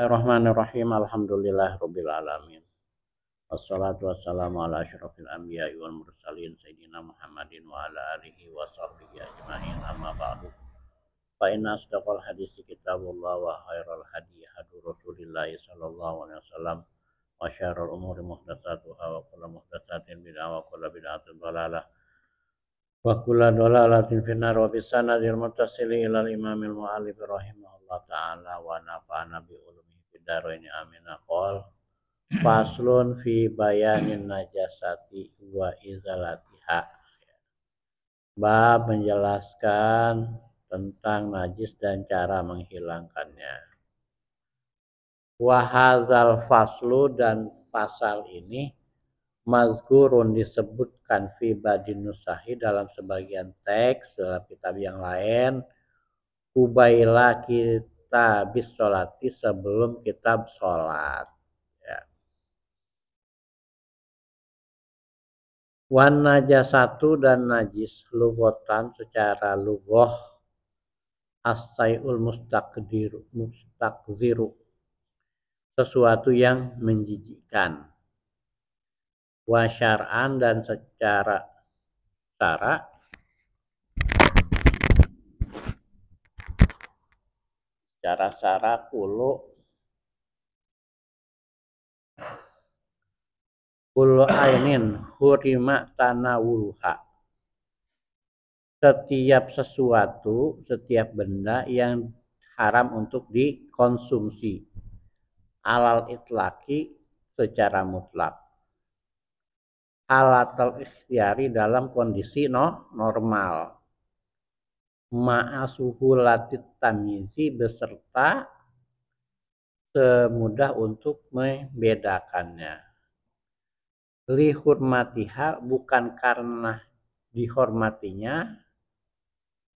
Bismillahirrahmanirrahim. Alhamdulillahirabbil alamin. Wassalatu wassalamu ala asyrofil anbiya'i wal mursalin sayyidina Muhammadin wa ala alihi wa sahbihi ajmain. Amma ba'du. Fa inna asdaqal hadisi kitabullah wa khairal hadi hadi Rasulillah sallallahu alaihi wasallam wa syarrul umuri muhdatsatuha wa kullu muhdatsatin bid'ah wa kullu bid'atin dhalalah wa kullu dhalalatin finnar wa bisanadil muttasili ilal imamil mu'allif rahimahullah ta'ala wa nafa'ana bi ulumihi fid dharain amin. Qol faslun fi bayanin najasati wa izalatiha. Bab menjelaskan tentang najis dan cara menghilangkannya. Wahazal faslu, dan pasal ini mazkurun disebutkan fi badin nusahi dalam sebagian teks dalam kitab yang lain, ubaila kita bisolati, sebelum kitab sholat. Ya. Wan najasatu, dan najis lugotan secara lugoh as-sayul mustakziru, sesuatu yang menjijikkan. Wa syar'an, dan secara kulu ainin hurima tanawuluha, setiap benda yang haram untuk dikonsumsi, alal itlaki, secara mutlak, alatal ikhtiyari, dalam kondisi normal, ma'asuhulatit tamyizi, beserta semudah untuk membedakannya. Li hurmatiha, bukan karena dihormatinya,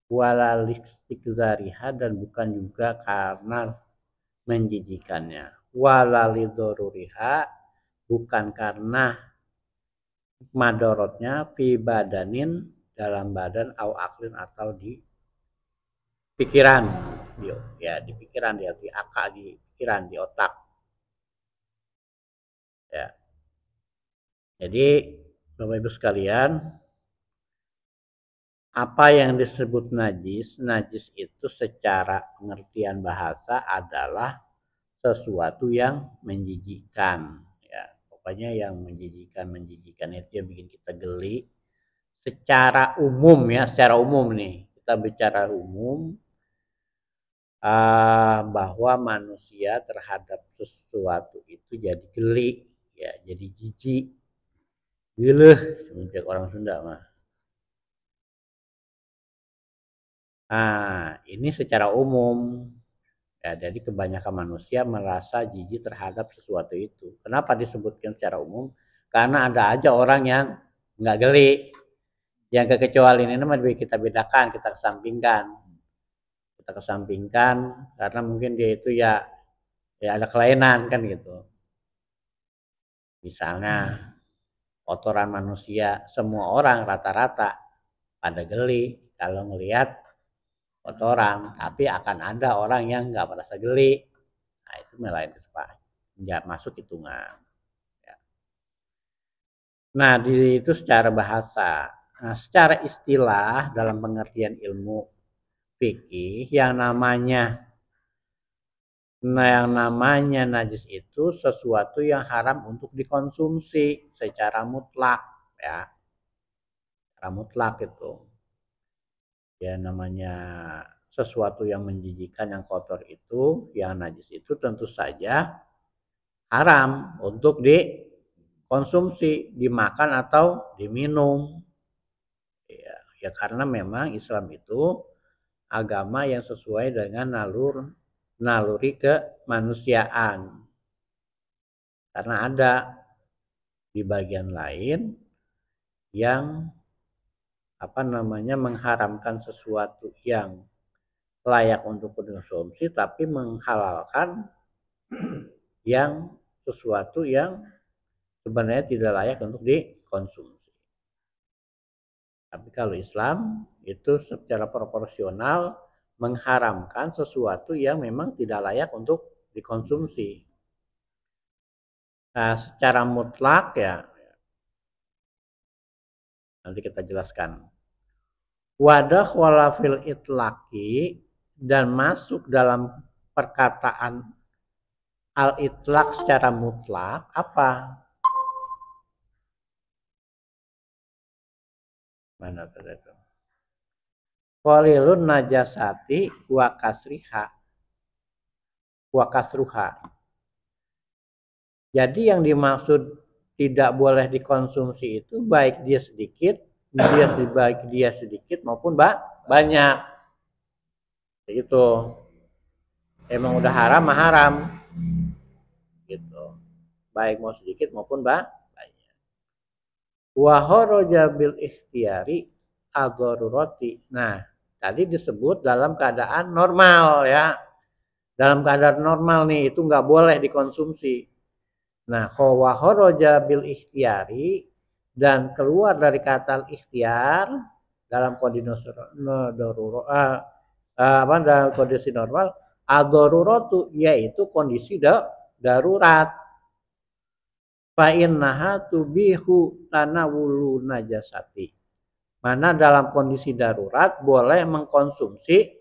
wala listikzariha, dan bukan juga karena menjijikannya, wala lidoruriha, bukan karena madorotnya, fi badanin, dalam badan, au aklin, atau di pikiran, di pikiran, di akal, di pikiran, di otak. Ya. Jadi Bapak Ibu sekalian, apa yang disebut najis? Najis itu secara pengertian bahasa adalah sesuatu yang menjijikkan. Ya, pokoknya yang menjijikkan itu yang bikin kita geli. Secara umum nih, kita bicara umum, bahwa manusia terhadap sesuatu itu jadi geli, ya, jadi jijik, gileh, semenjak orang Sunda mah. Ini secara umum. Ya, jadi kebanyakan manusia merasa jijik terhadap sesuatu itu. Kenapa disebutkan secara umum? Karena ada aja orang yang nggak geli. Yang kekecualian ini mah kita bedakan, kita kesampingkan. Karena mungkin dia itu ya ada kelainan kan gitu. Misalnya kotoran manusia, semua orang rata-rata pada geli kalau ngelihat kotoran, tapi akan ada orang yang nggak merasa geli. Nah, itu lain kesempatan, nggak masuk hitungan. Ya. Nah, itu secara bahasa. Nah, secara istilah dalam pengertian ilmu fikih, yang namanya najis itu sesuatu yang haram untuk dikonsumsi secara mutlak, ya. Secara mutlak itu. Ya, namanya sesuatu yang menjijikkan, yang kotor itu, yang najis itu tentu saja haram untuk dikonsumsi, dimakan atau diminum. Ya karena memang Islam itu agama yang sesuai dengan naluri kemanusiaan. Karena ada di bagian lain yang mengharamkan sesuatu yang layak untuk dikonsumsi, tapi menghalalkan yang sesuatu yang sebenarnya tidak layak untuk dikonsumsi. Tapi kalau Islam itu secara proporsional mengharamkan sesuatu yang memang tidak layak untuk dikonsumsi. Nah, secara mutlak ya, nanti kita jelaskan. Wadah walafil itlaki dan masuk dalam perkataan al-itlaq secara mutlak apa? Mana tadi itu? Qalilun najasati wa kasriha wa kasruha. Jadi yang dimaksud tidak boleh dikonsumsi itu baik dia sedikit, baik dia sedikit maupun banyak. Gitu. Emang udah haram mah haram. Gitu. Baik mau sedikit maupun banyak. Wa kharaja bil ikhtiyari ad-darurati. Nah, tadi disebut dalam keadaan normal ya. Dalam keadaan normal nih itu nggak boleh dikonsumsi. Nah, wa kharaja bil ikhtiyari dan keluar dari kata ikhtiar dalam kondisi dalam kondisi normal ad-daruratu yaitu kondisi darurat. Fa innaha tubihu tanawulu najasati. Mana dalam kondisi darurat boleh mengkonsumsi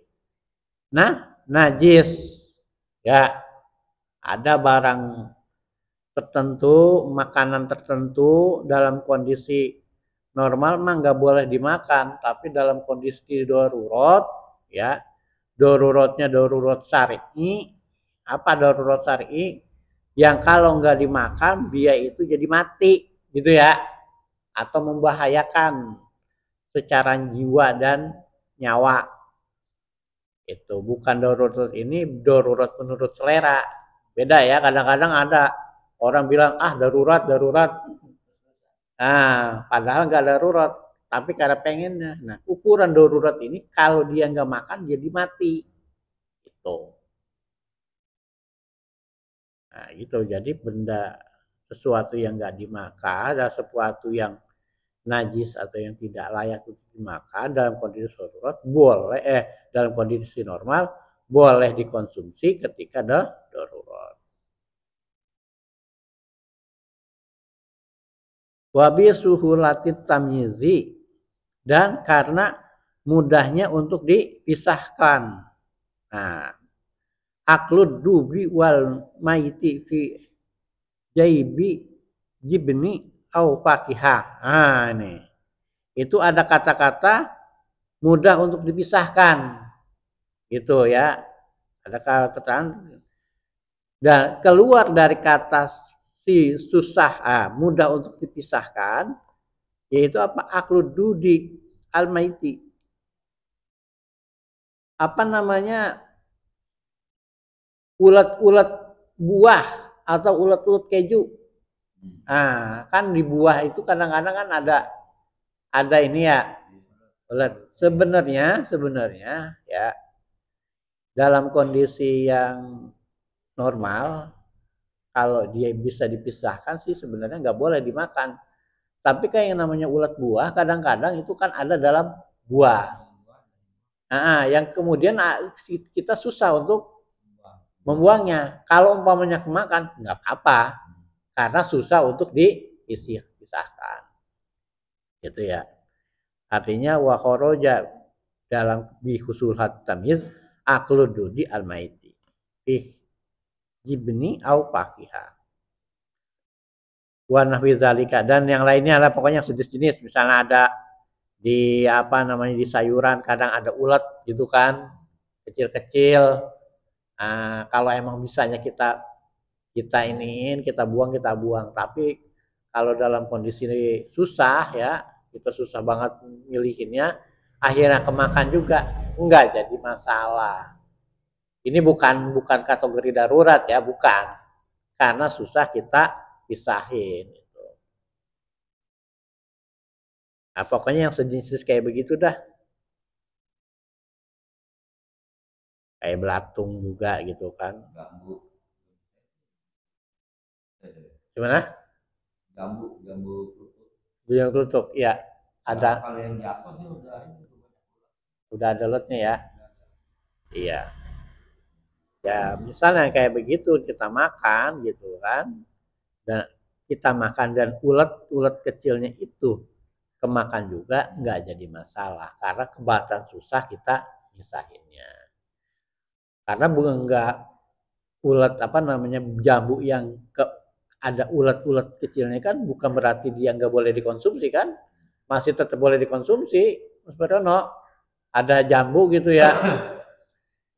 najis. Ya. Ada barang tertentu, makanan tertentu dalam kondisi normal mah nggak boleh dimakan, tapi dalam kondisi darurat ya. Daruratnya darurat syar'i. Apa darurat syar'i? Yang kalau nggak dimakan dia itu jadi mati gitu ya, atau membahayakan secara jiwa dan nyawa. Itu bukan darurat, ini darurat menurut selera. Beda ya, kadang-kadang ada orang bilang darurat. Padahal nggak darurat, tapi karena pengennya. Nah, ukuran darurat ini kalau dia nggak makan jadi mati. Itu. Nah, gitu. Jadi benda sesuatu yang nggak dimakan, ada sesuatu yang najis atau yang tidak layak untuk dimakan dalam kondisi darurat dalam kondisi normal boleh dikonsumsi ketika darurat. Wabi suhulatit tamyizi dan karena mudahnya untuk dipisahkan. Nah, aklud dubi wal maiti fi jaibi jibni au fakihah. Ini. Itu ada kata-kata mudah untuk dipisahkan. Gitu ya. Ada kata-kata dan keluar dari kata si susah, mudah untuk dipisahkan, yaitu apa? Aklud dudi al maiti. Apa namanya? Ulat-ulat buah atau ulat-ulat keju. Kan di buah itu kadang-kadang kan ada ini ya. Ulat. Sebenarnya ya dalam kondisi yang normal kalau dia bisa dipisahkan sih sebenarnya nggak boleh dimakan. Tapi kayak yang namanya ulat buah kadang-kadang itu kan ada dalam buah. Yang kemudian kita susah untuk membuangnya. Kalau umpamanya kemakan, nggak apa-apa. Karena susah untuk dipisahkan. Gitu ya. Artinya wa kharaja dalam bihusul tamyiz aklududi al-maiti. Jibni au fakiha. Wa nahwi dzalika dan yang lainnya lah pokoknya sejenis-jenis. Misalnya ada di di sayuran kadang ada ulat gitu kan. Kecil-kecil. Kalau emang bisanya kita buang. Tapi kalau dalam kondisi susah ya, kita susah banget milihinnya, akhirnya kemakan juga, enggak jadi masalah. Ini bukan kategori darurat ya, bukan. Karena susah kita pisahin. Nah, pokoknya yang sejenis kayak begitu dah. Kayak belatung juga gitu kan. Gimana? Gambu kelutuk, ya. Ada. Kalau yang jatuh udah ada lotnya ya. Iya. Ya, misalnya kayak begitu kita makan gitu kan. Dan kita makan dan ulet kecilnya itu kemakan juga nggak jadi masalah karena kebatan susah kita misahinnya. Karena bukan nggak ulet apa namanya jambu yang ada ulet-ulet kecilnya kan bukan berarti dia nggak boleh dikonsumsi kan, masih tetap boleh dikonsumsi. Mas Badono, ada jambu gitu ya,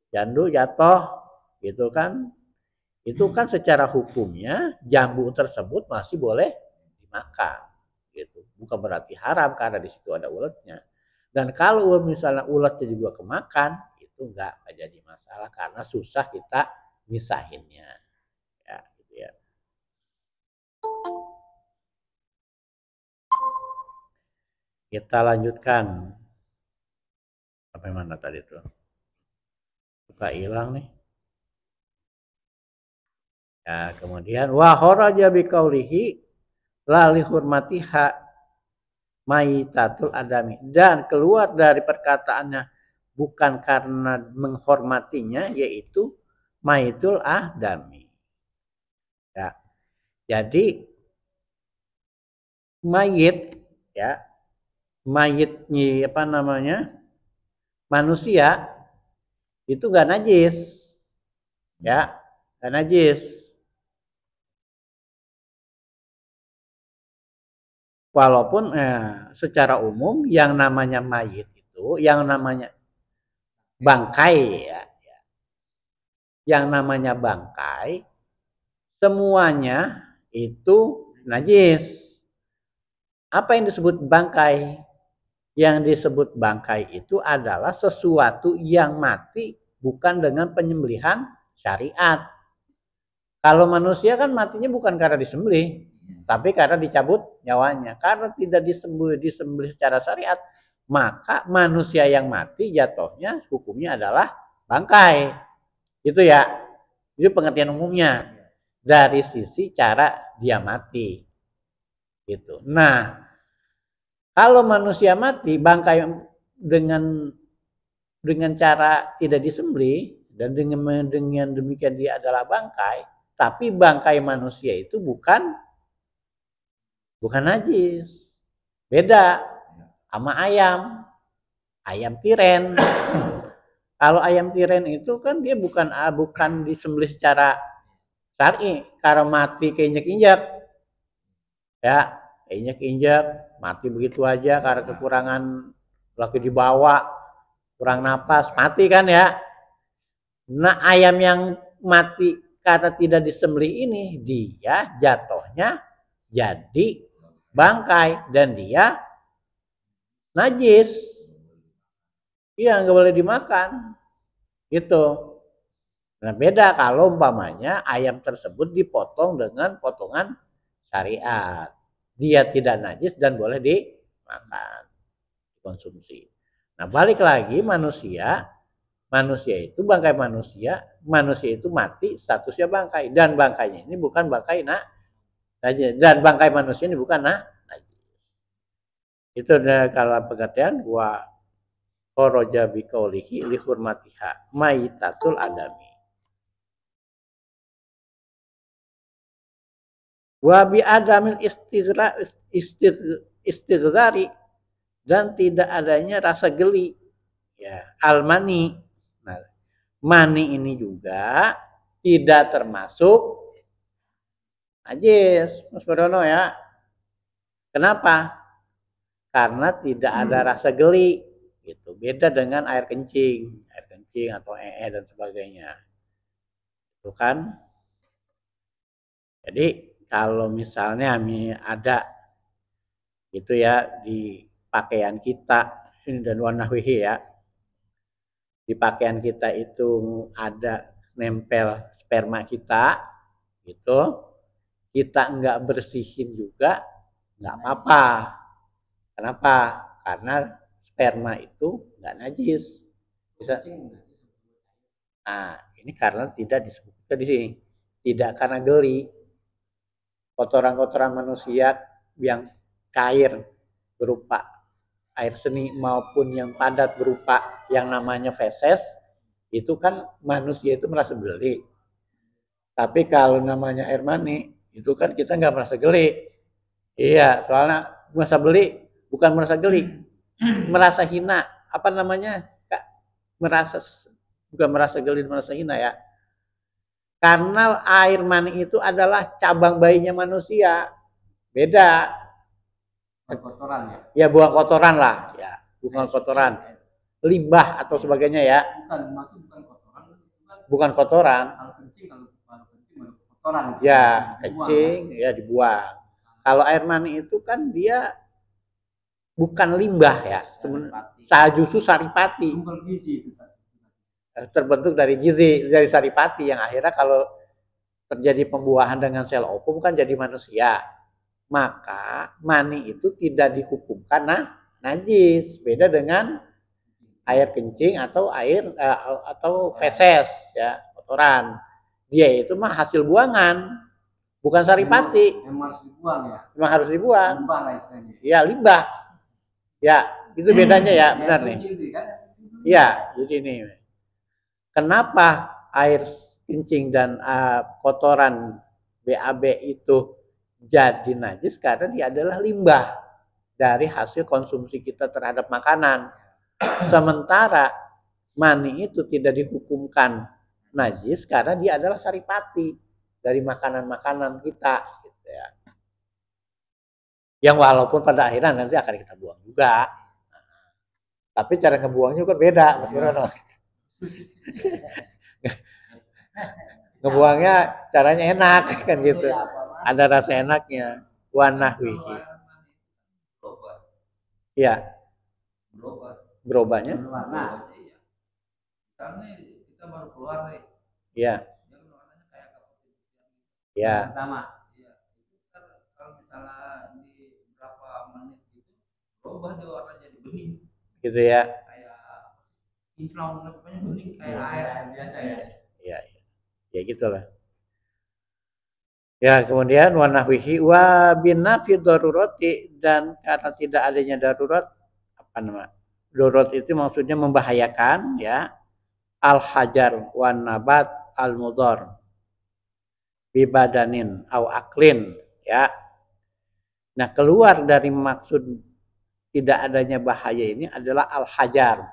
jandu jatuh gitu kan, itu kan secara hukumnya jambu tersebut masih boleh dimakan gitu, bukan berarti haram karena di situ ada uletnya. Dan kalau misalnya uletnya juga kemakan itu enggak jadi masalah karena susah kita misahinnya ya gitu ya. Kita lanjutkan sampai mana tadi tuh, suka hilang nih ya. Kemudian wa kharaja biqaulihi la li hurmatiha maitatul adami, dan keluar dari perkataannya bukan karena menghormatinya yaitu maitul adami ya. Jadi mayit ya, mayit apa namanya manusia itu gak najis ya, gak najis. Walaupun secara umum yang namanya mayit itu, yang namanya bangkai ya, yang namanya bangkai semuanya itu najis. Apa yang disebut bangkai? Yang disebut bangkai itu adalah sesuatu yang mati bukan dengan penyembelihan syariat. Kalau manusia kan matinya bukan karena disembelih, tapi karena dicabut nyawanya. Karena tidak disembelih secara syariat, maka manusia yang mati jatuhnya hukumnya adalah bangkai. Itu ya. Itu pengertian umumnya dari sisi cara dia mati. Gitu. Nah, kalau manusia mati bangkai dengan cara tidak disembelih dan dengan demikian dia adalah bangkai, tapi bangkai manusia itu bukan najis. Beda sama ayam. Ayam tiren. Kalau ayam tiren itu kan dia bukan disembelih secara syar'i, karena mati keinjak-injak. Ya, injak-injak, mati begitu aja karena kekurangan lagi dibawa, kurang napas, mati kan ya. Nah, ayam yang mati karena tidak disembelih ini, dia jatuhnya jadi bangkai dan dia najis. Iya, nggak boleh dimakan. Gitu. Nah, beda kalau umpamanya ayam tersebut dipotong dengan potongan syariat. Dia tidak najis dan boleh dimakan, dikonsumsi. Nah, balik lagi manusia itu bangkai manusia itu mati statusnya bangkai dan bangkainya ini bukan bangkai najis dan bangkai manusia ini bukan najis. Itu adalah kalau pengertian wa kharaja biqaulihi li hurmatiha maitatul adami. Wa bi adamil istighrari, dan tidak adanya rasa geli ya, almani. Nah, mani ini juga tidak termasuk najis Mas Badono ya. Kenapa? Karena tidak ada rasa geli gitu. Beda dengan air kencing atau dan sebagainya. Itu kan. Jadi kalau misalnya ada gitu ya di pakaian kita dan warna ya, di pakaian kita itu ada nempel sperma kita gitu, kita nggak bersihin juga nggak apa-apa. Kenapa? Karena sperma itu nggak najis. Bisa. Nah, ini karena tidak disebutkan di sini, tidak karena geli. Kotoran-kotoran manusia yang cair berupa air seni maupun yang padat berupa yang namanya feses itu kan manusia itu merasa geli. Tapi kalau namanya air mani, itu kan kita nggak merasa geli. Iya, soalnya merasa beli, bukan merasa geli, merasa hina. Apa namanya? Kak? Merasa, bukan merasa geli, merasa hina ya. Karena air mani itu adalah cabang bayinya manusia. Beda. Kotoran ya? Ya buang kotoran lah, ya buang kotoran, limbah atau sebagainya ya. Bukan kotoran. Bukan kotoran. Kalau kencing kotoran. Ya kencing ya dibuang. Kalau air mani itu kan dia bukan limbah ya, justru saripati. Terbentuk dari gizi, dari saripati yang akhirnya kalau terjadi pembuahan dengan sel ovum kan jadi manusia. Maka mani itu tidak dihukumkan najis, beda dengan air kencing atau atau feses ya, kotoran. Dia itu mah hasil buangan, bukan saripati. Memang harus dibuang ya. Memang harus dibuang. Limbah lah istilahnya. Ya limbah. Ya itu bedanya ya, benar nih. Iya, jadi ini. Kenapa air kencing dan kotoran BAB itu jadi najis? Karena dia adalah limbah dari hasil konsumsi kita terhadap makanan. Sementara mani itu tidak dihukumkan najis karena dia adalah saripati dari makanan-makanan kita. Gitu ya. Yang walaupun pada akhirnya nanti akan kita buang juga. Tapi cara ngebuangnya kan beda, Mas Bruno. Ngebuangnya caranya enak kan gitu. Ada rasa enaknya. Wanahwihi. Iya. Berubahnya? Nah, karena kita baru keluar nih. Iya. Iya. Pertama. Iya. Itu kan kalau misalnya di berapa menit itu berubah dia warna jadi bening. Gitu ya. Kayak kinclong pokoknya bening kayak air biasa ya. Iya. Ya gitulah. Ya, kemudian wanahwihi wa binafi darurati, dan karena tidak adanya darurat, apa nama? Darurat itu maksudnya membahayakan ya. Al hajar wan nabat al mudhar bibadanin au aklin ya. Nah, keluar dari maksud tidak adanya bahaya ini adalah al hajar.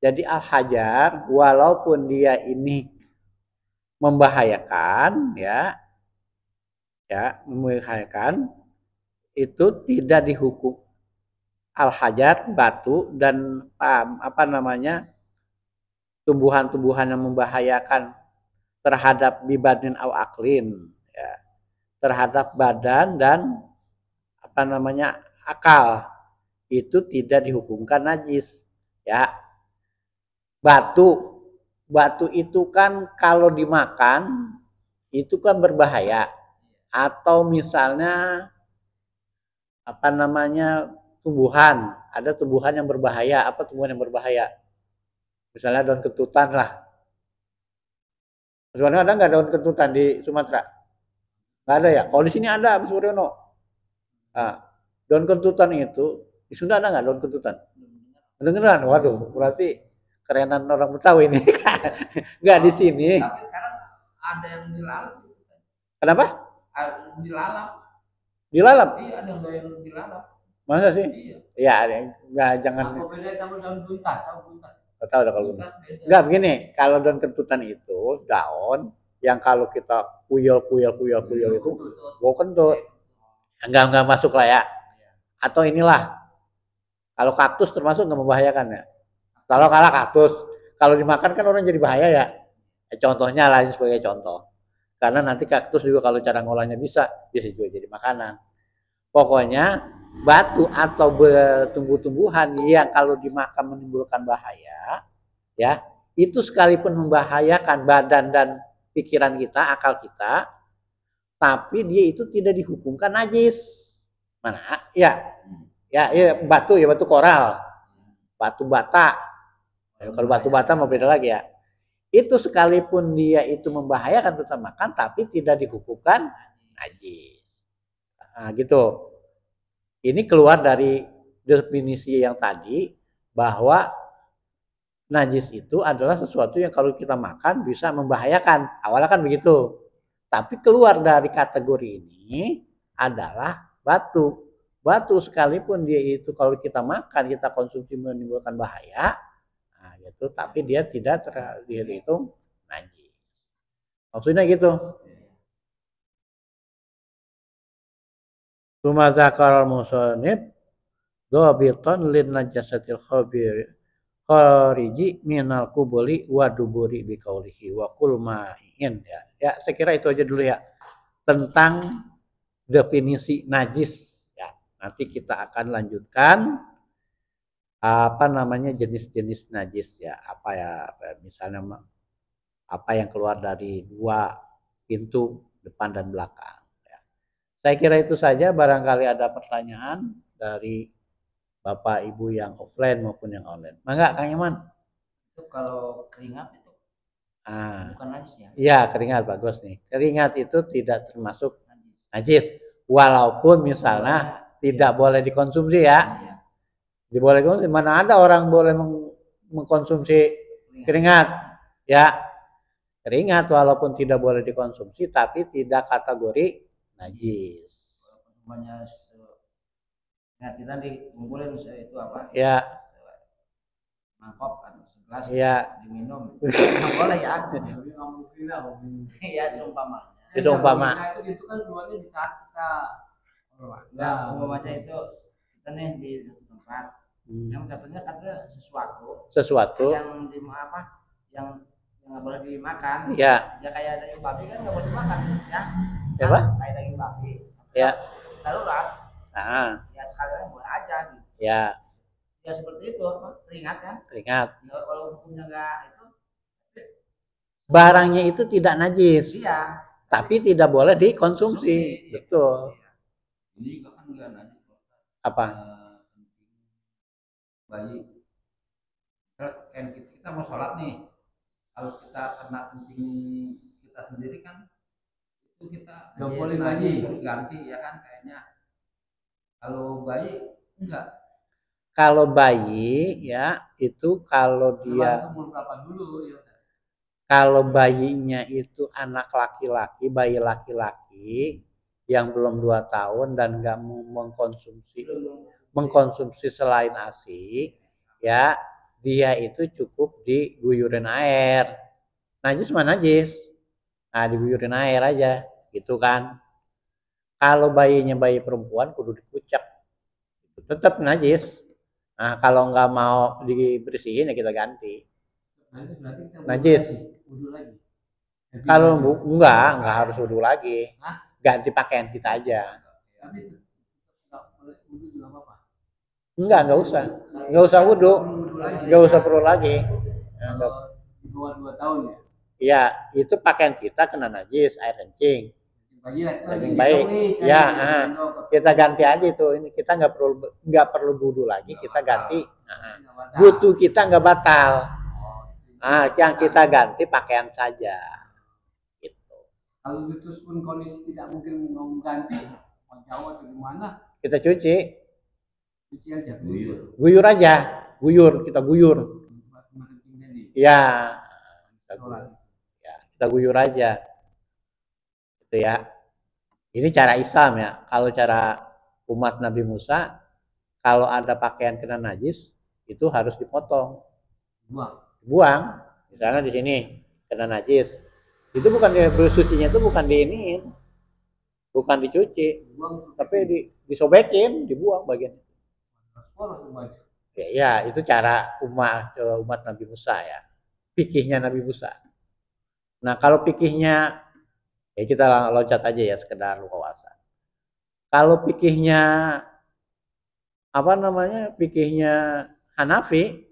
Jadi al hajar walaupun dia ini membahayakan ya, membahayakan, itu tidak dihukum. Al hajar batu dan apa namanya tumbuhan-tumbuhan yang membahayakan terhadap bibadin au aklin ya, terhadap badan dan apa namanya akal, itu tidak dihukumkan najis ya. Batu itu kan kalau dimakan itu kan berbahaya, atau misalnya apa namanya tumbuhan, ada tumbuhan yang berbahaya. Apa tumbuhan yang berbahaya? Misalnya daun ketutan lah. Sebenarnya ada nggak daun ketutan di Sumatera? Nggak ada ya. Kalau di sini ada, Mas Suryono. Nah, daun ketutan itu di Sunda ada nggak daun ketutan? Kedengeran? Waduh, berarti kerenan orang Betawi ini. Nggak di sini. Tapi sekarang ada yang dilalap. Kenapa? Dilalap. Dilalap? Iya, ada yang dilalap. Masa sih? Iya. Ya, nggak, jangan. Apa bedanya sama daun buntas? Tahu buntas? Tahu dah kalau enggak begini, kalau daun ketutan itu daun yang kalau kita kuyel itu bau kentut. Enggak masuk lah ya. Atau inilah, kalau kaktus termasuk nggak membahayakan ya. Kalau kalah kaktus, kalau dimakan kan orang jadi bahaya ya. Contohnya lah sebagai contoh. Karena nanti kaktus juga kalau cara ngolahnya bisa juga jadi makanan. Pokoknya batu atau tumbuh-tumbuhan yang kalau dimakan menimbulkan bahaya, ya itu sekalipun membahayakan badan dan pikiran kita, akal kita, tapi dia itu tidak dihukumkan najis. Mana? Ya batu ya, batu koral, batu bata. Kalau batu bata mau beda lagi ya. Itu sekalipun dia itu membahayakan tetap makan, tapi tidak dihukumkan najis. Nah, gitu. Ini keluar dari definisi yang tadi bahwa najis itu adalah sesuatu yang kalau kita makan bisa membahayakan. Awalnya kan begitu. Tapi keluar dari kategori ini adalah batu. Batu sekalipun dia itu kalau kita makan, kita konsumsi menimbulkan bahaya, nah gitu, tapi dia tidak terhitung najis. Maksudnya gitu. Tsumma dzakara al-musannif dhabitan lin najasatil khariji minal qubuli wa duburi biqaulihi wa kul ma'in ya. Ya, saya kira itu aja dulu ya tentang definisi najis ya. Nanti kita akan lanjutkan apa namanya jenis-jenis najis ya. Apa ya misalnya apa yang keluar dari dua pintu depan dan belakang. Saya kira itu saja, barangkali ada pertanyaan dari Bapak Ibu yang offline maupun yang online. Mangga Kang Yaman. Itu kalau keringat itu bukan najis ya? Iya, keringat bagus nih. Keringat itu tidak termasuk najis. Walaupun misalnya tidak boleh dikonsumsi ya. Boleh dikonsumsi. Mana ada orang boleh mengkonsumsi keringat ya. Keringat walaupun tidak boleh dikonsumsi tapi tidak kategori najis. Namanya kita dikumpulin itu apa? Ya. Mangkok atau segelas ya. Diminum. Nggak boleh ya? Iya, seumpamanya. Itu umpama. Itu kan keluarnya di Saka. Enggak, umpamanya itu kita nih di satu tempat. Yang katanya sesuatu yang di apa? Yang nggak boleh dimakan. Iya. Ya kayak daging babi kan nggak boleh dimakan ya. Apa? Kayak daging babi. Ya. Darurat. Ya sekalian boleh aja gitu. Ya. Ya seperti itu apa? Keringat kan? Keringat. Ya, kalau hukumnya nggak itu. Barangnya itu tidak najis. Iya. Tapi tidak boleh dikonsumsi. Betul. Ini kan nggak najis. Apa? Bayi. Kita mau sholat nih. Kalau kita kena kencing kita sendiri kan itu kita nggak boleh lagi ganti ya kan kayaknya. Kalau bayi enggak. Kalau bayi ya itu kalau dia berapa dulu ya. Kalau bayinya itu anak laki-laki, bayi laki-laki yang belum 2 tahun dan nggak mau mengkonsumsi selain ASI, ya dia itu cukup diguyurin air. Najis mana najis? Nah diguyurin air aja, gitu kan. Kalau bayinya bayi perempuan kudu dikucek, tetap najis. Nah kalau nggak mau dibersihin ya kita ganti. Najis. Kalau enggak harus wudu lagi. Ganti pakaian kita aja. Enggak usah. Enggak usah wudu. Enggak usah perlu lagi. Di bawah 2 tahun ya? Iya, itu pakaian kita kena najis, air kencing. Daging baik. Ya, kita ganti aja itu. Ini kita enggak perlu wudu lagi, kita ganti. Wudu kita enggak batal. Yang kita ganti pakaian saja. Gitu. Kalau itu pun kondisi tidak mungkin mau ganti, mau jauh atau gimana? Kita cuci. Cuci aja. Guyur aja. Kita guyur. Ya. Kita guyur aja. Itu ya. Ini cara Islam ya. Kalau cara umat Nabi Musa, kalau ada pakaian kena najis, itu harus dipotong. Buang, misalnya di sini kena najis, itu bukan bersucinya itu bukan diiniin, bukan dicuci, tapi disobekin, dibuang bagian itu. Ya, itu cara umat Nabi Musa ya, fikihnya Nabi Musa. Nah kalau fikihnya ya kita loncat aja ya sekedar wawasan. Kalau fikihnya apa namanya, fikihnya Hanafi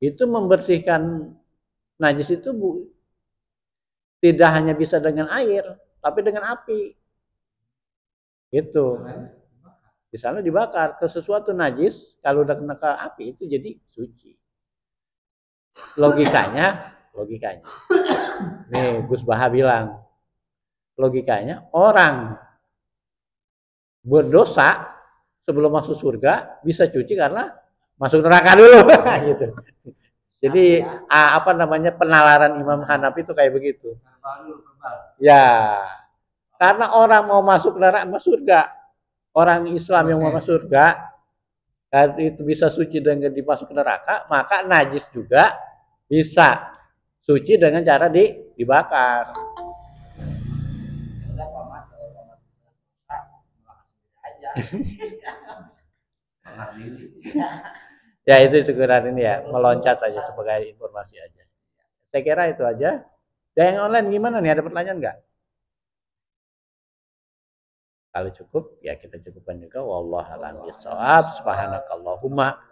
itu membersihkan najis itu tidak hanya bisa dengan air, tapi dengan api. Gitu. Di sana dibakar ke sesuatu najis, kalau udah kena ke api itu jadi suci. Logikanya. Nih Gus Baha bilang, logikanya orang berdosa sebelum masuk surga bisa cuci karena masuk neraka dulu gitu. Jadi apa namanya penalaran Imam Hanafi itu kayak begitu. Ya, karena orang mau masuk neraka masuk surga, orang Islam yang mau masuk surga itu bisa suci dengan dimasuk neraka, maka najis juga bisa suci dengan cara dibakar. Ya itu sekedar ini ya, meloncat aja sebagai informasi aja. Saya kira itu aja. Dan yang online gimana nih? Ada pertanyaan nggak? Kalau cukup ya kita cukupkan juga. Wallahu a'lam bishawab. Subhanakallahumma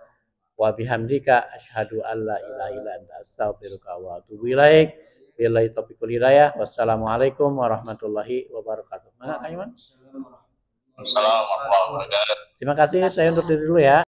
wa bihamdika asyhadu an la ilaha illa anta astaghfiruka wa atubu ilaik. Billahi taufiq wal hidayah. Wassalamualaikum warahmatullahi wabarakatuh. Mana Kak Iman? Assalamualaikum warahmatullahi wabarakatuh. Terima kasih, saya undur diri dulu ya.